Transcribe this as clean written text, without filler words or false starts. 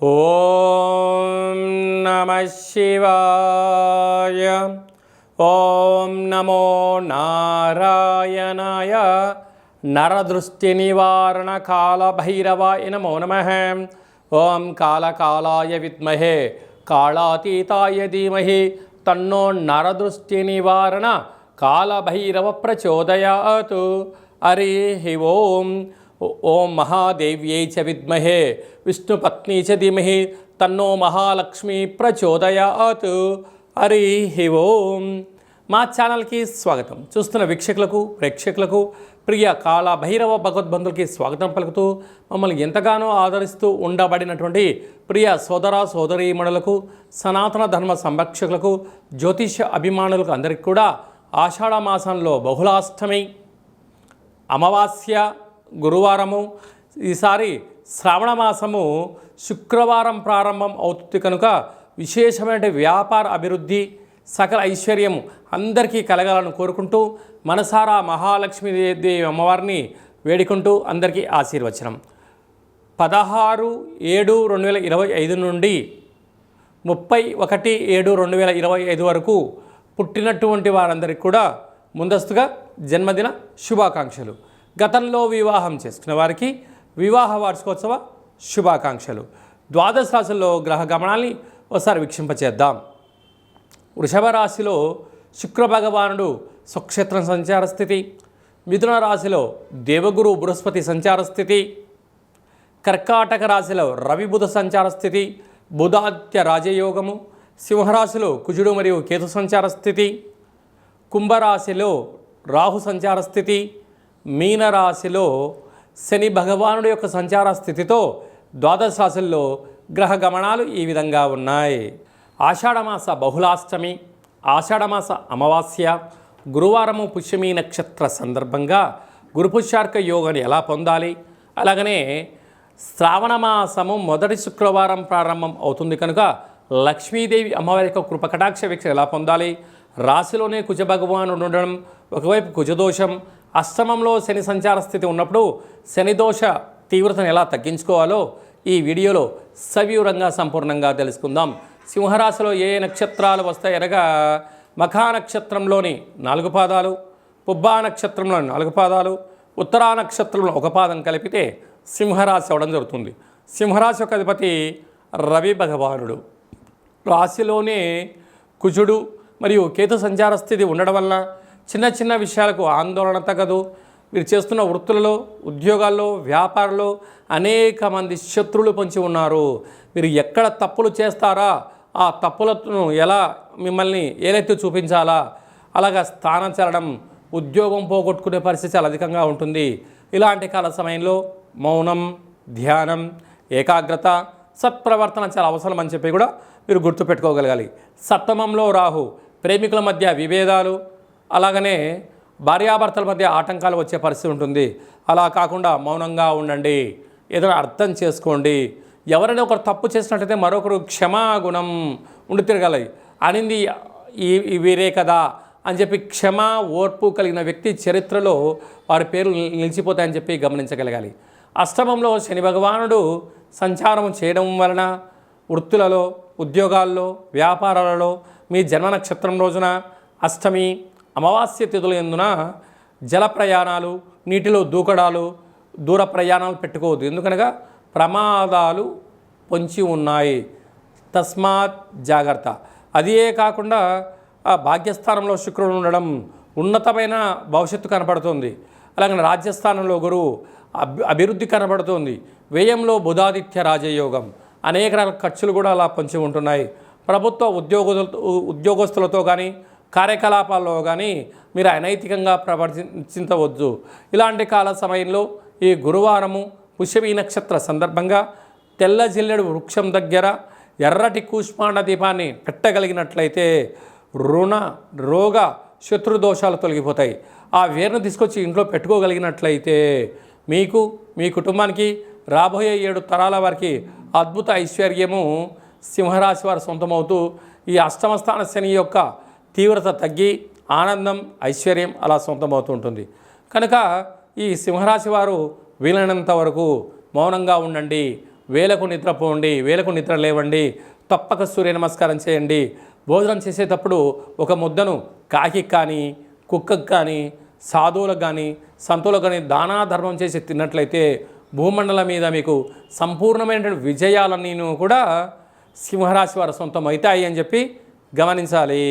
ఓం నమః శివాయ. ఓం నమో నారాయణాయ. నరదృష్టి నివారణ కాళభైరవాయ నమో నమః. ఓం కాళకాళాయ విద్మహే కాళాతీతాయ ధీమహి తన్నో నరదృష్టి నివారణ కాళభైరవ ప్రచోదయాత్. హరి ఓం. ఓం మహాదేవ్యై చ విద్మహే విష్ణుపత్ని చ ధీమహి తన్నో మహాలక్ష్మి ప్రచోదయాత్. హరి ఓం. మా ఛానల్కి స్వాగతం. చూస్తున్న వీక్షకులకు ప్రేక్షకులకు ప్రియ కాళభైరవ భగవద్బంధులకి స్వాగతం పలుకుతూ మమ్మల్ని ఎంతగానో ఆదరిస్తూ ఉండబడినటువంటి ప్రియ సోదర సోదరీమణులకు సనాతన ధర్మ సంరక్షకులకు జ్యోతిష అభిమానులకు అందరికీ కూడా ఆషాఢ మాసంలో బహుళాష్టమి అమావాస్య గురువారము, ఈసారి శ్రావణ మాసము శుక్రవారం ప్రారంభం అవుతుంది కనుక విశేషమైన వ్యాపార అభివృద్ధి సకల ఐశ్వర్యం అందరికీ కలగాలని కోరుకుంటూ మనసారా మహాలక్ష్మీదేవి అమ్మవారిని వేడుకుంటూ అందరికీ ఆశీర్వచనం. 16/7/2025 నుండి 31/7/2025 వరకు పుట్టినటువంటి వారందరికీ కూడా ముందస్తుగా జన్మదిన శుభాకాంక్షలు. గతంలో వివాహం చేసుకున్న వారికి వివాహ వార్షికోత్సవ శుభాకాంక్షలు. ద్వాదశ రాశుల్లో గ్రహ గమనాల్ని ఒకసారి వీక్షింపచేద్దాం. వృషభ రాశిలో శుక్ర భగవానుడు స్వక్షేత్రం సంచార స్థితి. మిథున రాశిలో దేవగురు బృహస్పతి సంచార స్థితి. కర్కాటక రాశిలో రవి బుధ సంచార స్థితి, బుధాదిత్య రాజయోగము. సింహరాశిలో కుజుడు మరియు కేతు సంచార స్థితి. కుంభరాశిలో రాహు సంచార స్థితి. మీనరాశిలో శని భగవానుడి యొక్క సంచార స్థితితో ద్వాదశ రాశుల్లో గ్రహ గమనాలు ఈ విధంగా ఉన్నాయి. ఆషాఢమాస బహుళాష్టమి, ఆషాఢమాస అమావాస్య, గురువారము పుష్యమీ నక్షత్ర సందర్భంగా గురుపుష్యార్క యోగాన్ని ఎలా పొందాలి, అలాగనే శ్రావణ మాసము మొదటి శుక్రవారం ప్రారంభం అవుతుంది కనుక లక్ష్మీదేవి అమ్మవారి యొక్క కృపకటాక్ష వీక్ష ఎలా పొందాలి, రాశిలోనే కుజ భగవానుడు ఉండడం, ఒకవైపు కుజదోషం, అష్టమంలో శని సంచార స్థితి ఉన్నప్పుడు శనిదోష తీవ్రతను ఎలా తగ్గించుకోవాలో ఈ వీడియోలో సవివరంగా సంపూర్ణంగా తెలుసుకుందాం. సింహరాశిలో ఏ నక్షత్రాలు వస్తాయి అనగా మఖా నక్షత్రంలోని 4 పాదాలు, పుబ్బా నక్షత్రంలోని 4 పాదాలు, ఉత్తరా నక్షత్రంలో 1 పాదం కలిపితే సింహరాశి అవడం జరుగుతుంది. సింహరాశి యొక్క అధిపతి రవి భగవానుడు. రాశిలోనే కుజుడు మరియు కేతు సంచార స్థితి ఉండడం వలన చిన్న చిన్న విషయాలకు ఆందోళన తగదు. మీరు చేస్తున్న వృత్తులలో, ఉద్యోగాల్లో, వ్యాపారంలో అనేక మంది శత్రువులు పొంచి ఉన్నారు. మీరు ఎక్కడ తప్పులు చేస్తారా ఆ తప్పులను ఎలా మిమ్మల్ని ఏలెత్తి చూపించాలా, అలాగా స్థానం చేరడం, ఉద్యోగం పోగొట్టుకునే పరిస్థితి చాలా అధికంగా ఉంటుంది. ఇలాంటి కాల సమయంలో మౌనం, ధ్యానం, ఏకాగ్రత, సత్ప్రవర్తన చాలా అవసరం అని చెప్పి కూడా మీరు గుర్తుపెట్టుకోగలగాలి. సప్తమంలో రాహు, ప్రేమికుల మధ్య విభేదాలు, అలాగనే భార్యాభర్తల మధ్య ఆటంకాలు వచ్చే పరిస్థితి ఉంటుంది. అలా కాకుండా మౌనంగా ఉండండి, ఏదైనా అర్థం చేసుకోండి. ఎవరైనా ఒకరు తప్పు చేసినట్టయితే మరొకరు క్షమాగుణం ఉండి తిరగాలి. అనింది వీరే కదా అని చెప్పి క్షమా ఓర్పు కలిగిన వ్యక్తి చరిత్రలో వారి పేర్లు నిలిచిపోతాయని చెప్పి గమనించగలగాలి. అష్టమంలో శని భగవానుడు సంచారం చేయడం వలన వృత్తులలో, ఉద్యోగాల్లో, వ్యాపారాలలో మీ జన్మ నక్షత్రం రోజున అష్టమి అమావాస్య తిథుల యందున జల ప్రయాణాలు, నీటిలో దూకడాలు, దూర ప్రయాణాలు పెట్టుకోవద్దు. ఎందుకనగా ప్రమాదాలు పొంచి ఉన్నాయి. తస్మాత్ జాగ్రత్త. అదే కాకుండా ఆ భాగ్యస్థానంలో శుక్రుడు ఉండడం ఉన్నతమైన భవిష్యత్తు కనపడుతుంది. అలాగే రాజ్యస్థానంలో గురువు అభివృద్ధి కనబడుతుంది. వ్యయంలో బుధాదిత్య రాజయోగం, అనేక రకాల ఖర్చులు కూడా అలా పొంచి ఉంటున్నాయి. ప్రభుత్వ ఉద్యోగస్తులతో కానీ కార్యకలాపాల్లో కానీ మీరు అనైతికంగా ప్రవర్తించవద్దు. ఇలాంటి కాల సమయంలో ఈ గురువారము పుష్యమీ నక్షత్ర సందర్భంగా తెల్ల జిల్లెడు వృక్షం దగ్గర ఎర్రటి కూష్మాండ దీపాన్ని పెట్టగలిగినట్లయితే రుణ, రోగ, శత్రుదోషాలు తొలగిపోతాయి. ఆ వేరును తీసుకొచ్చి ఇంట్లో పెట్టుకోగలిగినట్లయితే మీకు, మీ కుటుంబానికి, రాబోయే 7 తరాల వారికి అద్భుత ఐశ్వర్యము సింహరాశి వారు సొంతమవుతూ ఈ అష్టమస్థాన శని యొక్క తీవ్రత తగ్గి ఆనందం, ఐశ్వర్యం అలా సొంతమవుతూ ఉంటుంది. కనుక ఈ సింహరాశి వారు వీలైనంత వరకు మౌనంగా ఉండండి, వేలకు నిద్రపోండి, వేలకు నిద్ర లేవండి, తప్పక సూర్య నమస్కారం చేయండి. భోజనం చేసేటప్పుడు ఒక ముద్దను కాకి కానీ, కుక్కకు కానీ, సాధువులకు కానీ, సంతులకు కానీ దానా ధర్మం చేసి తిన్నట్లయితే భూమండలం మీద మీకు సంపూర్ణమైనటువంటి విజయాలన్నీ కూడా సింహరాశి వారి సొంతం అవుతాయి అని చెప్పి గమనించాలి.